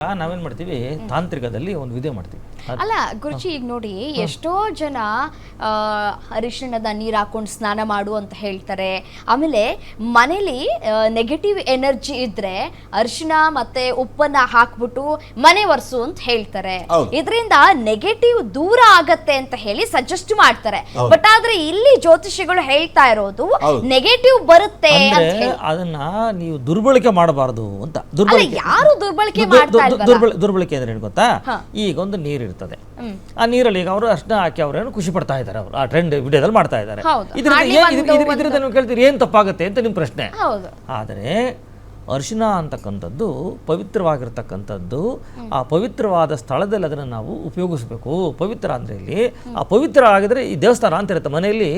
ನಾವೇನ್ ಮಾಡ್ತೀವಿ ತಾಂತ್ರಿಕದಲ್ಲಿ ಒಂದು ವಿಧಿ ಮಾಡ್ತೀವಿ. ಅಲ್ಲ ಗುರುಜಿ, ಈಗ ನೋಡಿ ಎಷ್ಟೋ ಜನ ಅರಿಶಿಣದ ನೀರು ಹಾಕೊಂಡು ಸ್ನಾನ ಮಾಡು ಅಂತ ಹೇಳ್ತಾರೆ. ಆಮೇಲೆ ಮನೇಲಿ ನೆಗೆಟಿವ್ ಎನರ್ಜಿ ಇದ್ರೆ ಅರಿಶಿಣ ಮತ್ತೆ ಉಪ್ಪನ್ನ ಹಾಕ್ಬಿಟ್ಟು ಮನೆ ಒರೆಸು ಅಂತ ಹೇಳ್ತಾರೆ. ಇದರಿಂದ ನೆಗೆಟಿವ್ ದೂರ ಆಗತ್ತೆ ಅಂತ ಹೇಳಿ ಸಜೆಸ್ಟ್ ಮಾಡ್ತಾರೆ. ಬಟ್ ಆದ್ರೆ ಇಲ್ಲಿ ಜ್ಯೋತಿಷಿಗಳು ಹೇಳ್ತಾ ಇರೋದು ನೆಗೆಟಿವ್ ಬರುತ್ತೆ ಅಂತ ಹೇಳಿ ಅದನ್ನ ನೀವು ದುರ್ಬಳಕೆ ಮಾಡಬಾರದು ಅಂತ. ಯಾರು ದುರ್ಬಳಕೆ ಮಾಡ್ತಾ ದುರ್ಬಳಕೆ ಅಂದ್ರೆ ಏನು ಗೊತ್ತಾ, ಈಗ ಒಂದು ನೀರು ಇರ್ತದೆ, ಆ ನೀರಲ್ಲಿ ಈಗ ಅವರು ಅರ್ಶನ ಹಾಕಿ ಅವ್ರೇನು ಖುಷಿ ಪಡ್ತಾ ಇದ್ದಾರೆ, ಅವರು ಆ ಟ್ರೆಂಡ್ ವಿಡಿಯೋದಲ್ಲಿ ಮಾಡ್ತಾ ಇದ್ದಾರೆ. ಇದರಿಂದ ನೀವು ಕೇಳ್ತೀರಿ ಏನ್ ತಪ್ಪಾಗುತ್ತೆ ಅಂತ ನಿಮ್ ಪ್ರಶ್ನೆ. ಆದರೆ ಅರಿಶಿನ ಅಂತಕ್ಕಂಥದ್ದು ಪವಿತ್ರವಾಗಿರ್ತಕ್ಕಂಥದ್ದು. ಆ ಪವಿತ್ರವಾದ ಸ್ಥಳದಲ್ಲಿ ಅದನ್ನು ನಾವು ಉಪಯೋಗಿಸ್ಬೇಕು. ಪವಿತ್ರ ಅಂದರೆ ಇಲ್ಲಿ ಆ ಪವಿತ್ರ ಆಗಿದ್ರೆ ಈ ದೇವಸ್ಥಾನ ಅಂತ ಇರುತ್ತೆ, ಮನೆಯಲ್ಲಿ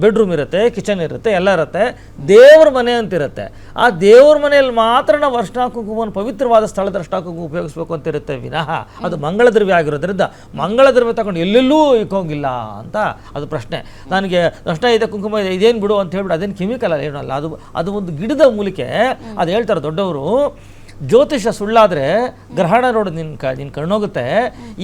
ಬೆಡ್ರೂಮ್ ಇರುತ್ತೆ, ಕಿಚನ್ ಇರುತ್ತೆ, ಎಲ್ಲ ಇರುತ್ತೆ, ದೇವ್ರ ಮನೆ ಅಂತಿರುತ್ತೆ. ಆ ದೇವ್ರ ಮನೆಯಲ್ಲಿ ಮಾತ್ರ ನಾವು ಅರಿಶಿನ ಕುಂಕುಮವನ್ನು ಪವಿತ್ರವಾದ ಸ್ಥಳದ ಅರಿಶಿನ ಕುಂಕುಮ ಉಪಯೋಗಿಸ್ಬೇಕು ಅಂತ ಇರುತ್ತೆ ವಿನಃ ಅದು ಮಂಗಳ ದ್ರವ್ಯ ಆಗಿರೋದ್ರಿಂದ ಮಂಗಳ ದ್ರವ್ಯ ತಗೊಂಡು ಎಲ್ಲೆಲ್ಲೂ ಇಕ್ಕೋಂಗಿಲ್ಲ ಅಂತ ಅದು ಪ್ರಶ್ನೆ. ನನಗೆ ಅರಿಶಿನ ಇದೆ, ಕುಂಕುಮ ಇದೆ, ಇದೇನು ಬಿಡು ಅಂತ ಹೇಳ್ಬಿಟ್ಟು ಅದೇನು ಕೆಮಿಕಲ್ ಅಲ್ಲ, ಏನಲ್ಲ, ಅದು ಒಂದು ಗಿಡದ ಮೂಲಿಕೆ. ಅದು ಹೇಳ್ತಾರೆ ದೊಡ್ಡವರು, ಜ್ಯೋತಿಷ ಸುಳ್ಳಾದರೆ ಗ್ರಹಣ ನೋಡು ನಿನ್ನ ಕಣ್ಣೋಗುತ್ತೆ.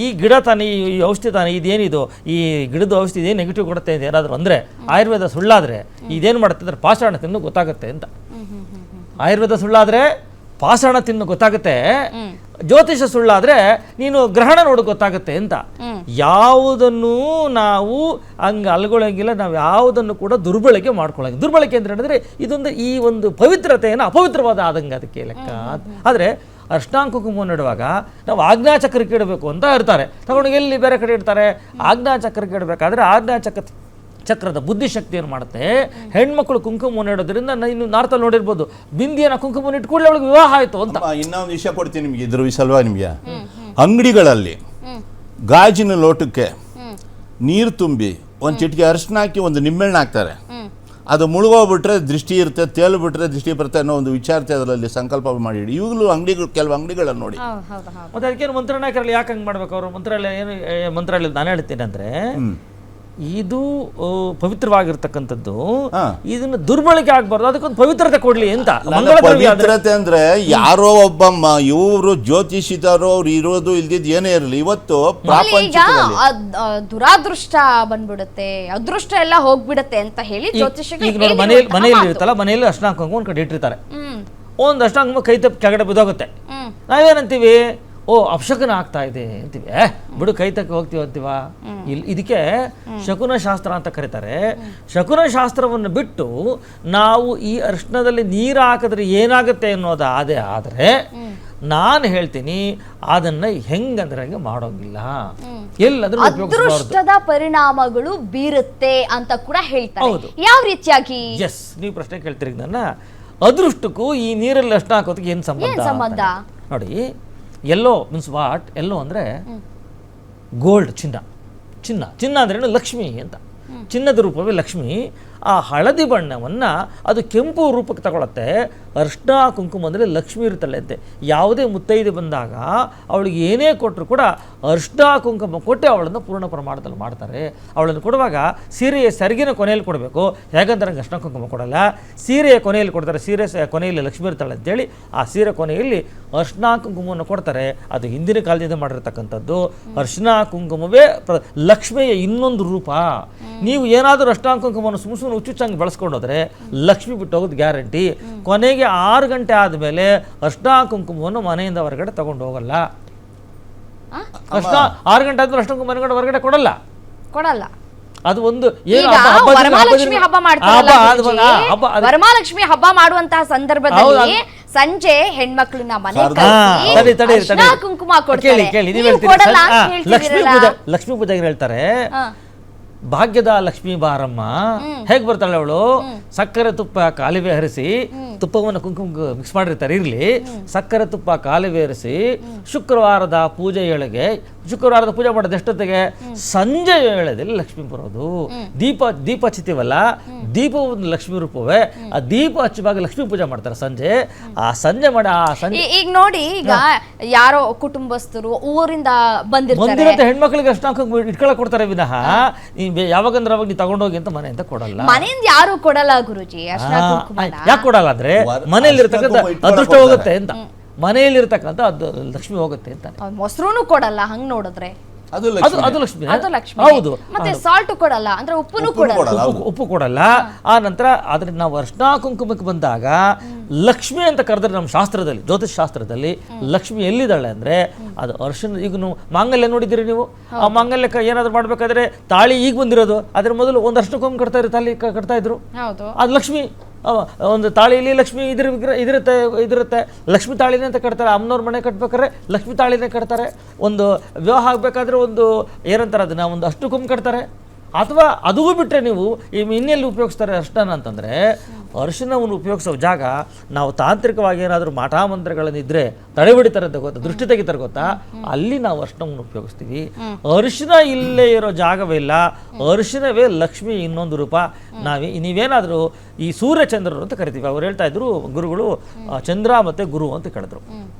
ಈ ಗಿಡ ತಾನೇ, ಈ ಔಷಧಿ ತಾನೇ, ಇದೇನಿದು ಈ ಗಿಡದ ಔಷಧಿ ಇದೇನು ನೆಗೆಟಿವ್ ಕೊಡುತ್ತೆ ಅಂತ ಏನಾದರೂ ಅಂದರೆ ಆಯುರ್ವೇದ ಸುಳ್ಳಾದರೆ ಇದೇನು ಮಾಡುತ್ತೆ ಅಂದರೆ ಪಾಷಾಣ ತಿನ್ನು ಗೊತ್ತಾಗುತ್ತೆ ಅಂತ. ಆಯುರ್ವೇದ ಸುಳ್ಳಾದರೆ ಪಾಷಾಣ ತಿನ್ನು ಗೊತ್ತಾಗುತ್ತೆ, ಜ್ಯೋತಿಷ ಸುಳ್ಳಾದರೆ ನೀನು ಗ್ರಹಣ ನೋಡು ಗೊತ್ತಾಗುತ್ತೆ ಅಂತ. ಯಾವುದನ್ನು ನಾವು ಹಂಗೆ ಅಲ್ಗೊಳಂಗಿಲ್ಲ, ನಾವು ಯಾವುದನ್ನು ಕೂಡ ದುರ್ಬಳಕೆ ಮಾಡ್ಕೊಳ್ಳಂಗಿಲ್ಲ. ದುರ್ಬಳಕೆ ಅಂದ್ರೆ ಹೇಳಿದ್ರೆ ಇದೊಂದು ಈ ಒಂದು ಪವಿತ್ರತೆಯನ್ನು ಅಪವಿತ್ರವಾದ ಆದಂಗೆ ಅದಕ್ಕೆ ಲೆಕ್ಕ. ಆದರೆ ಅರಿಶಿನ ಕುಂಕುಮವನ್ನು ಇಡುವಾಗ ನಾವು ಆಜ್ಞಾಚಕ್ರಕ್ಕೆ ಇಡಬೇಕು ಅಂತ ಇರ್ತಾರೆ, ತಗೊಂಡು ಎಲ್ಲಿ ಬೇರೆ ಕಡೆ ಇಡ್ತಾರೆ. ಆಜ್ಞಾಚಕ್ರಕ್ಕೆ ಇಡಬೇಕಾದ್ರೆ ಚಕ್ರದ ಬುದ್ಧಿಶಕ್ತಿಯನ್ನು ಮಾಡುತ್ತೆ. ಹೆಣ್ಮಕ್ಳು ಕುಂಕುಮವನ್ನು ಇಡೋದ್ರಿಂದ ಇನ್ನು ನಾರ್ತಲ್ಲಿ ನೋಡಿರ್ಬೋದು, ಬಿಂದಿಯನ್ನ ಕುಂಕುಮವನ್ನು ಇಟ್ಟು ಕೂಡಲೇ ಅವಳಿಗೆ ವಿವಾಹ ಆಯಿತು ಅಂತ. ಇನ್ನೊಂದು ವಿಷಯ ಕೊಡ್ತೀನಿ ನಿಮಗೆ, ಇದ್ರ ವಿಷಯಲ್ವಾ ನಿಮಗೆ. ಅಂಗಡಿಗಳಲ್ಲಿ ಗಾಜಿನ ಲೋಟಕ್ಕೆ ನೀರು ತುಂಬಿ ಒಂದು ಚಿಟಿಕೆ ಅರಿಶಿನ ಹಾಕಿ ಒಂದು ನಿಂಬೆಹಣ್ಣು ಹಾಕ್ತಾರೆ. ಅದು ಮುಳುಗೋಗ್ಬಿಟ್ರೆ ದೃಷ್ಟಿ ಇರುತ್ತೆ, ತೇಲು ಬಿಟ್ರೆ ದೃಷ್ಟಿ ಬರುತ್ತೆ ಅನ್ನೋ ಒಂದು ವಿಚಾರತೆ ಅದರಲ್ಲಿ ಸಂಕಲ್ಪ ಮಾಡಿ ಈಗಲೂ ಕೆಲವು ಅಂಗಡಿಗಳನ್ನು ನೋಡಿ. ಮತ್ತೆ ಅದಕ್ಕೇನು ಮಂತ್ರಾಲಯದಲ್ಲಿ ಯಾಕೆ ಹಂಗೆ ಮಾಡ್ಬೇಕು ಅವರು? ಮಂತ್ರಾಲಯ ನಾನು ಹೇಳ್ತೀನಿ ಅಂದರೆ ಇದು ಪವಿತ್ರವಾಗಿರ್ತಕ್ಕಂಥದ್ದು, ಇದನ್ನ ದುರ್ಬಳಕೆ ಆಗ್ಬಾರ್ದು, ಅದಕ್ಕೊಂದು ಪವಿತ್ರತೆ ಕೊಡ್ಲಿ ಅಂತ. ಪವಿತ್ರತೆ ಅಂದ್ರೆ ಯಾರೋ ಒಬ್ಬ ಇವರು ಜ್ಯೋತಿಷಿದಾರೋ ಅವ್ರು ಇರೋದು ಇಲ್ದಿದ್ದು ಏನೇ ಇರಲಿ, ಇವತ್ತು ದುರಾದೃಷ್ಟ ಬಂದ್ಬಿಡುತ್ತೆ, ಅದೃಷ್ಟ ಎಲ್ಲ ಹೋಗ್ಬಿಡತ್ತೆ ಅಂತ ಹೇಳಿ ಜ್ಯೋತಿಷಿಗಳು ಈಗ ಮನೆಯಲ್ಲಿ ಇರುತ್ತಲ್ಲ, ಮನೆಯಲ್ಲಿ ಅರಿಶಿನ ಕುಂಕುಮ ಒಂದ್ ಕಡೆ ಇಟ್ಟಿರ್ತಾರೆ, ಒಂದು ಅರಿಶಿನ ಕುಂಕುಮ ಕೈ ತಪ್ಪಿ ಕೆಳಗಡೆ ಬಿದ್ದೋಗುತ್ತೆ. ನಾವೇನಂತೀವಿ, ಓ ಅಪಶಕನ ಆಗ್ತಾ ಇದೆ ಅಂತೀವಿ, ಬಿಡು ಕೈ ತಕ್ಕ ಹೋಗ್ತೀವಿ ಅಂತೀವ. ಇದಕ್ಕೆ ಶಕುನ ಶಾಸ್ತ್ರ ಅಂತ ಕರೀತಾರೆ. ಶಕುನ ಶಾಸ್ತ್ರವನ್ನು ಬಿಟ್ಟು ನಾವು ಈ ಅರಿಶಿನದಲ್ಲಿ ನೀರು ಹಾಕಿದ್ರೆ ಏನಾಗುತ್ತೆ ಅನ್ನೋದು ಅದೇ. ಆದರೆ ನಾನು ಹೇಳ್ತೀನಿ ಅದನ್ನ ಹೆಂಗಂದ್ರೆ ಹಂಗೆ ಮಾಡೋಂಗಿಲ್ಲ, ಎಲ್ಲಾದ್ರೂ ಅದೃಷ್ಟದ ಪರಿಣಾಮಗಳು ಬೀರುತ್ತೆ ಅಂತ ಕೂಡ ಹೇಳ್ತಾರೆ. ಯಾವ ರೀತಿಯಾಗಿ? ಎಸ್, ನೀವು ಪ್ರಶ್ನೆ ಕೇಳ್ತೀರಿ ನನ್ನ. ಅದೃಷ್ಟಕ್ಕೂ ಈ ನೀರಲ್ಲಿ ಅರಿಶಿನ ಹಾಕೋದಕ್ಕೆ ಏನು ಸಂಬಂಧ ನೋಡಿ. ಎಲ್ಲೋ ಮೀನ್ಸ್ ವಾಟ್? ಎಲ್ಲೋ ಅಂದರೆ ಗೋಲ್ಡ್, ಚಿನ್ನ ಅಂದ್ರೇನು ಲಕ್ಷ್ಮಿ ಅಂತ. ಚಿನ್ನದ ರೂಪವೇ ಲಕ್ಷ್ಮಿ. ಆ ಹಳದಿ ಬಣ್ಣವನ್ನು ಅದು ಕೆಂಪು ರೂಪಕ್ಕೆ ತಗೊಳುತ್ತೆ. ಅರಿಶಿನ ಕುಂಕುಮ ಅಂದರೆ ಲಕ್ಷ್ಮಿ ಇರುತ್ತಲ್ಲ ಅಂತೆ. ಯಾವುದೇ ಮುತ್ತೈದೆ ಬಂದಾಗ ಅವಳಿಗೆ ಏನೇ ಕೊಟ್ಟರು ಕೂಡ ಅರಿಶಿನ ಕುಂಕುಮ ಕೊಟ್ಟು ಅವಳನ್ನು ಪೂರ್ಣ ಪ್ರಮಾಣದಲ್ಲಿ ಮಾಡ್ತಾರೆ. ಅವಳನ್ನು ಕೊಡುವಾಗ ಸೀರೆಯ ಸೆರಗಿನ ಕೊನೆಯಲ್ಲಿ ಕೊಡಬೇಕು, ಹೇಗಂದ್ರೆ ಅರಿಶಿನ ಕುಂಕುಮ ಕೊಡಲ್ಲ, ಸೀರೆಯ ಕೊನೆಯಲ್ಲಿ ಕೊಡ್ತಾರೆ. ಸೀರೆ ಕೊನೆಯಲ್ಲಿ ಲಕ್ಷ್ಮಿ ಇರ್ತಾಳೆ ಅಂತೇಳಿ ಆ ಸೀರೆ ಕೊನೆಯಲ್ಲಿ ಅರಿಶಿನ ಕುಂಕುಮವನ್ನು ಕೊಡ್ತಾರೆ. ಅದು ಹಿಂದಿನ ಕಾಲದಿಂದ ಮಾಡಿರ್ತಕ್ಕಂಥದ್ದು. ಅರಿಶಿನ ಕುಂಕುಮವೇ ಲಕ್ಷ್ಮಿಯ ಇನ್ನೊಂದು ರೂಪ. ನೀವು ಏನಾದರೂ ಅರಿಶಿನ ಕುಂಕುಮವನ್ನು ಸುಮ್ಮನೆ ಹುಚ್ಚುಚ್ಚಂಗೆ ಬಳಸ್ಕೊಂಡೋದ್ರೆ ಲಕ್ಷ್ಮಿ ಬಿಟ್ಟು ಹೋಗೋದು ಗ್ಯಾರಂಟಿ. ಕೊನೆಗೆ 6 ಗಂಟೆ ಆದಮೇಲೆ ಅರಿಶಿನ ಕುಂಕುಮವನ್ನು ಮನೆಯಿಂದ ಹೊರಗಡೆ ತಗೊಂಡು ಹೋಗಲ್ಲ. 6 ಗಂಟೆ ಆದ್ಮೇಲೆ ಅರಿಶಿನ ಕುಂಕುಮ ಹೊರಗಡೆ ಕೊಡಲ್ಲ. ಅದು ಒಂದು ವರಮಹಾಲಕ್ಷ್ಮಿ ಹಬ್ಬ ಮಾಡುವಂತಹ ಸಂದರ್ಭದಲ್ಲಿ ಸಂಜೆ ಹೆಣ್ಮಕ್ಳನ್ನ ಮನೆ ಕುಂಕುಮ ಕೊಡ್ತಾರೆ. ಲಕ್ಷ್ಮೀ ಪೂಜೆಗೆ ಹೇಳ್ತಾರೆ, ಭಾಗ್ಯದ ಲಕ್ಷ್ಮೀ ಬಾರಮ್ಮ. ಹೇಗೆ ಬರ್ತಾಳೆ ಅವಳು? ಸಕ್ಕರೆ ತುಪ್ಪ ಕಾಲುವೆ ಹರಿಸಿ, ತುಪ್ಪವನ್ನು ಕುಂಕುಮ ಮಿಕ್ಸ್ ಮಾಡಿರ್ತಾರೆ, ಇರಲಿ, ಸಕ್ಕರೆ ತುಪ್ಪ ಕಾಲುವೆ ಹರಿಸಿ ಶುಕ್ರವಾರದ ಪೂಜೆಯೊಳಗೆ, ಶುಕ್ರವಾರದ ಪೂಜೆ ಮಾಡೋದು ಎಷ್ಟೊತ್ತಿಗೆ? ಸಂಜೆ ವೇಳೆಯಲ್ಲಿ ಲಕ್ಷ್ಮೀ ಬರೋದು. ದೀಪ ಹಚ್ಚಿತೀವಲ್ಲ, ದೀಪ ಒಂದು ಲಕ್ಷ್ಮೀ ರೂಪವೇ. ಆ ದೀಪ ಹಚ್ಚುವಾಗ ಲಕ್ಷ್ಮೀ ಪೂಜೆ ಮಾಡ್ತಾರೆ ಸಂಜೆ. ಆ ಸಂಜೆ ಮಾಡಿ ಆ ಸಂಜೆ ಈಗ ನೋಡಿ, ಈಗ ಯಾರೋ ಕುಟುಂಬಸ್ಥರು ಊರಿಂದ ಬಂದಿರ್ತಾರೆ, ಹೆಣ್ಮಕ್ಳಿಗೆ ಅಷ್ಟು ಇಟ್ಕೊಳಕ್ ಕೊಡ್ತಾರೆ ವಿನಃ ಯಾವಾಗಂದ್ರೆ ಅವಾಗ ನೀವು ತಗೊಂಡೋಗಿ ಅಂತ ಮನೆಯಿಂದ ಕೊಡಲ್ಲ. ಮನೆಯಿಂದ ಯಾರು ಕೊಡಲ್ಲ ಗುರುಜಿ. ಯಾಕೆ ಕೊಡಲ್ಲ ಅಂದ್ರೆ ಮನೆಯಲ್ಲಿ ಇರ್ತಕ್ಕಂಥ ಅದೃಷ್ಟ ಹೋಗುತ್ತೆ ಅಂತ. ಮನೆಯಲ್ಲಿರ್ತಕ್ಕಂಥ ಅದು ಲಕ್ಷ್ಮಿ ಹೋಗುತ್ತೆ ಅಂತಾನೆ. ಮೊಸರು ಕೊಡಲ್ಲ ಹಂಗ್ ನೋಡಿದ್ರೆ, ಅದು ಅದು ಲಕ್ಷ್ಮಿ. ಅದು ಲಕ್ಷ್ಮಿ. ಹೌದು. ಮತ್ತೆ ಸಾಲ್ಟ್ ಕೊಡಲ್ಲ ಅಂದ್ರೆ ಉಪ್ಪುನು ಕೊಡಲ್ಲ. ಉಪ್ಪು ಕೊಡಲ್ಲ. ಆ ನಂತರ ಅದ್ರ ನಾವು ಅರ್ಶಿನ ಕುಂಕುಮಕ್ಕೆ ಬಂದಾಗ ಲಕ್ಷ್ಮಿ ಅಂತ ಕರೆದ್ರೆ ನಮ್ಮ ಶಾಸ್ತ್ರದಲ್ಲಿ, ಜ್ಯೋತಿಷ್ ಶಾಸ್ತ್ರದಲ್ಲಿ ಲಕ್ಷ್ಮಿ ಎಲ್ಲಿದ್ದಾಳೆ ಅಂದ್ರೆ ಅದು ಅರ್ಶಿನ. ಈಗ ನೀವು ಮಾಂಗಲ್ಯ ನೋಡಿದಿರಿ ನೀವು, ಆ ಮಾಂಗಲ್ಯಕ್ಕೆ ಏನಾದ್ರು ಮಾಡ್ಬೇಕಾದ್ರೆ ತಾಳಿ ಈಗ ಬಂದಿರೋದು, ಅದ್ರ ಮೊದಲು ಒಂದು ಅರ್ಶಿನ ಕುಂಕುಮ ಕಟ್ತಾ ಇದ್ರು, ತಾಳಿ ಕಟ್ತಾ ಇದ್ರು, ಅದು ಲಕ್ಷ್ಮಿ. ಒಂದು ತಾಳಿಲಿ ಲಕ್ಷ್ಮಿ ಇದಿರುತ್ತೆ ಲಕ್ಷ್ಮಿ ತಾಳಿನೇ ಅಂತ ಕಟ್ತಾರೆ. ಅಮ್ಮನವ್ರ ಮನೆ ಕಟ್ಬೇಕಾದ್ರೆ ಲಕ್ಷ್ಮಿ ತಾಳಿನೇ ಕಟ್ತಾರೆ. ಒಂದು ವಿವಾಹ ಆಗಬೇಕಾದ್ರೆ ಒಂದು ಏನಂತಾರೆ ಅದನ್ನ ಒಂದು ಅಷ್ಟು ಕುಂಕುಮ ಕಟ್ತಾರೆ. ಅಥವಾ ಅದೂ ಬಿಟ್ಟರೆ ನೀವು ಇನ್ನೆಲ್ಲಿ ಉಪಯೋಗಿಸ್ತಾರೆ ಅರ್ಶಿನ ಅಂತಂದರೆ, ಅರಿಶಿನವನ್ನು ಉಪಯೋಗಿಸೋ ಜಾಗ ನಾವು ತಾಂತ್ರಿಕವಾಗಿ ಏನಾದರೂ ಮಾಟಾಮಂತ್ರಗಳನ್ನಿದ್ರೆ ತಡೆ ಹೊಡಿತಾರೆ ಅಂತ ಗೊತ್ತಾ, ದೃಷ್ಟಿ ತೆಗಿತಾರೆ ಗೊತ್ತಾ, ಅಲ್ಲಿ ನಾವು ಅರಿಶಿನವನ್ನು ಉಪಯೋಗಿಸ್ತೀವಿ. ಅರಿಶಿನ ಇಲ್ಲೇ ಇರೋ ಜಾಗವೇ ಇಲ್ಲ. ಅರಿಶಿನವೇ ಲಕ್ಷ್ಮಿ ಇನ್ನೊಂದು ರೂಪ. ನೀವೇನಾದರೂ ಈ ಸೂರ್ಯಚಂದ್ರರು ಅಂತ ಕರಿತೀವಿ. ಅವ್ರು ಹೇಳ್ತಾ ಇದ್ರು ಗುರುಗಳು, ಚಂದ್ರ ಮತ್ತು ಗುರು ಅಂತ ಕರೆದ್ರು.